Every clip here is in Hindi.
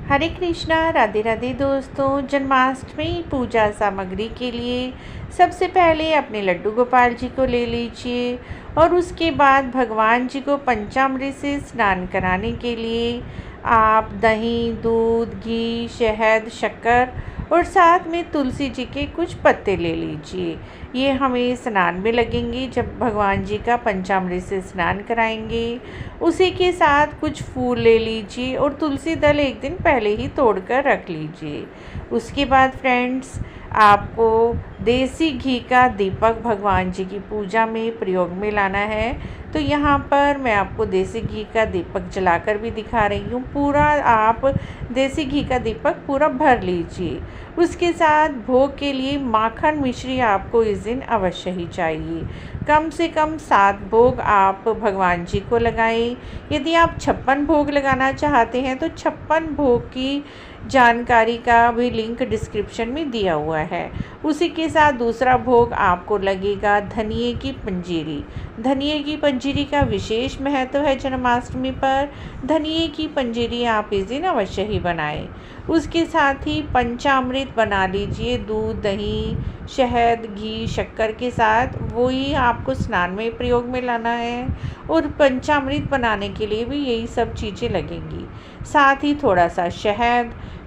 हरे कृष्णा, राधे राधे दोस्तों। जन्माष्टमी पूजा सामग्री के लिए सबसे पहले अपने लड्डू गोपाल जी को ले लीजिए और उसके बाद भगवान जी को पंचामृत से स्नान कराने के लिए आप दही, दूध, घी, शहद, शक्कर और साथ में तुलसी जी के कुछ पत्ते ले लीजिए। ये हमें स्नान में लगेंगे जब भगवान जी का पंचामृत से स्नान कराएंगे। उसी के साथ कुछ फूल ले लीजिए और तुलसी दल एक दिन पहले ही तोड़कर रख लीजिए। उसके बाद फ्रेंड्स, आपको देसी घी का दीपक भगवान जी की पूजा में प्रयोग में लाना है। तो यहाँ पर मैं आपको देसी घी का दीपक जलाकर भी दिखा रही हूँ। पूरा आप देसी घी का दीपक पूरा भर लीजिए। उसके साथ भोग के लिए माखन मिश्री आपको इस दिन अवश्य ही चाहिए। कम से कम 7 भोग आप भगवान जी को लगाएं। यदि आप 56 भोग लगाना चाहते हैं तो 56 भोग की जानकारी का भी लिंक डिस्क्रिप्शन में दिया हुआ है। उसी के साथ दूसरा भोग आपको लगेगा धनिये की पंजीरी। धनिये की पंजीरी का विशेष महत्व है जन्माष्टमी पर। धनिये की पंजीरी आप इस दिन अवश्य ही बनाएं। उसके साथ ही पंचामृत बना लीजिए। दूध, दही, शहद, घी, शक्कर के साथ वही आपको स्नान में प्रयोग में लाना है और पंचामृत बनाने के लिए भी यही सब चीज़ें लगेंगी। साथ ही थोड़ा सा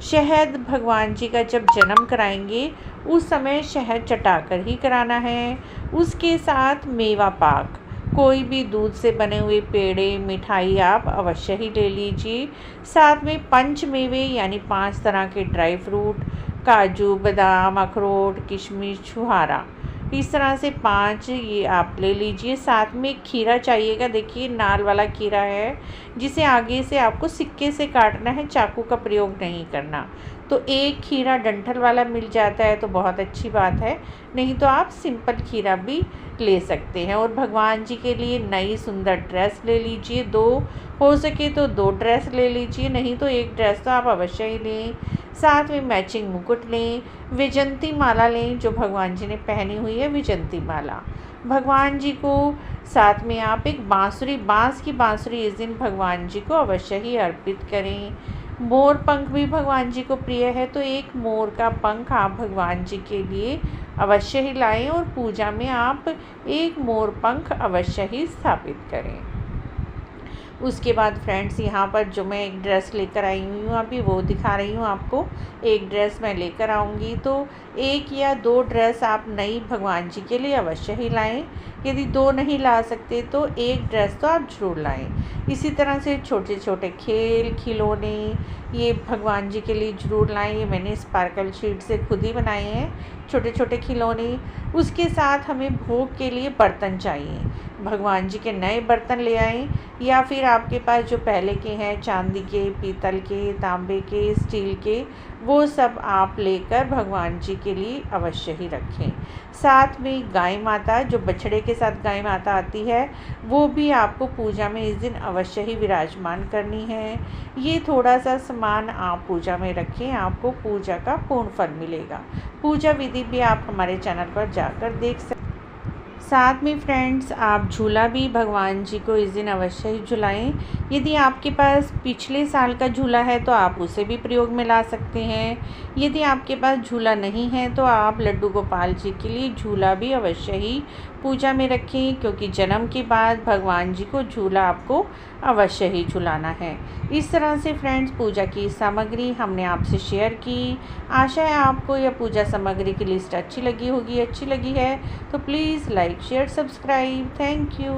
शहद भगवान जी का जब जन्म कराएंगे उस समय शहद चटाकर ही कराना है। उसके साथ मेवा पाक, कोई भी दूध से बने हुए पेड़े, मिठाई आप अवश्य ही ले लीजिए। साथ में पंच मेवे यानी 5 तरह के ड्राई फ्रूट, काजू, बादाम, अखरोट, किशमिश, छुहारा, इस तरह से 5 ये आप ले लीजिए। साथ में खीरा चाहिएगा। देखिए नाल वाला खीरा है जिसे आगे से आपको सिक्के से काटना है, चाकू का प्रयोग नहीं करना। तो एक खीरा डंठल वाला मिल जाता है तो बहुत अच्छी बात है, नहीं तो आप सिंपल खीरा भी ले सकते हैं। और भगवान जी के लिए नई सुंदर ड्रेस ले लीजिए। 2 हो सके तो 2 ड्रेस ले लीजिए, नहीं तो एक ड्रेस तो आप अवश्य ही लें। साथ में मैचिंग मुकुट लें, विजंती माला लें जो भगवान जी ने पहनी हुई है, विजंती माला। भगवान जी को साथ में आप एक बांसुरी, बांस की बांसुरी इस दिन भगवान जी को अवश्य ही अर्पित करें। मोर पंख भी भगवान जी को प्रिय है तो एक मोर का पंख आप भगवान जी के लिए अवश्य ही लाएं और पूजा में आप एक मोर पंख अवश्य ही स्थापित करें। उसके बाद फ्रेंड्स, यहाँ पर जो मैं एक ड्रेस लेकर आई हुई हूँ अभी वो दिखा रही हूँ आपको। एक ड्रेस मैं लेकर आऊँगी तो 1 या 2 ड्रेस आप नई भगवान जी के लिए अवश्य ही लाएं। यदि 2 नहीं ला सकते तो 1 ड्रेस तो आप जरूर लाएं। इसी तरह से छोटे छोटे खेल खिलौने ये भगवान जी के लिए जरूर लाएं। ये मैंने स्पार्कल शीट से खुद ही बनाए हैं छोटे छोटे खिलौने। उसके साथ हमें भोग के लिए बर्तन चाहिए। भगवान जी के नए बर्तन ले आएँ या फिर आपके पास जो पहले के हैं चांदी के, पीतल के, तांबे के, स्टील के, वो सब आप लेकर भगवान जी के लिए अवश्य ही रखें। साथ में गाय माता, जो बछड़े के साथ गाय माता आती है, वो भी आपको पूजा में इस दिन अवश्य ही विराजमान करनी है। ये थोड़ा सा सामान आप पूजा में रखें, आपको पूजा का पूर्ण फल मिलेगा। पूजा विधि भी आप हमारे चैनल पर जाकर देख सकते हैं। साथ में फ्रेंड्स, आप झूला भी भगवान जी को इस दिन अवश्य ही झुलाएं। यदि आपके पास पिछले साल का झूला है तो आप उसे भी प्रयोग में ला सकते हैं। यदि आपके पास झूला नहीं है तो आप लड्डू गोपाल जी के लिए झूला भी अवश्य ही पूजा में रखें, क्योंकि जन्म के बाद भगवान जी को झूला आपको अवश्य ही झुलाना है। इस तरह से फ्रेंड्स, पूजा की सामग्री हमने आपसे शेयर की। आशा है आपको यह पूजा सामग्री की लिस्ट अच्छी लगी होगी। अच्छी लगी है तो please like, share, subscribe. Thank you.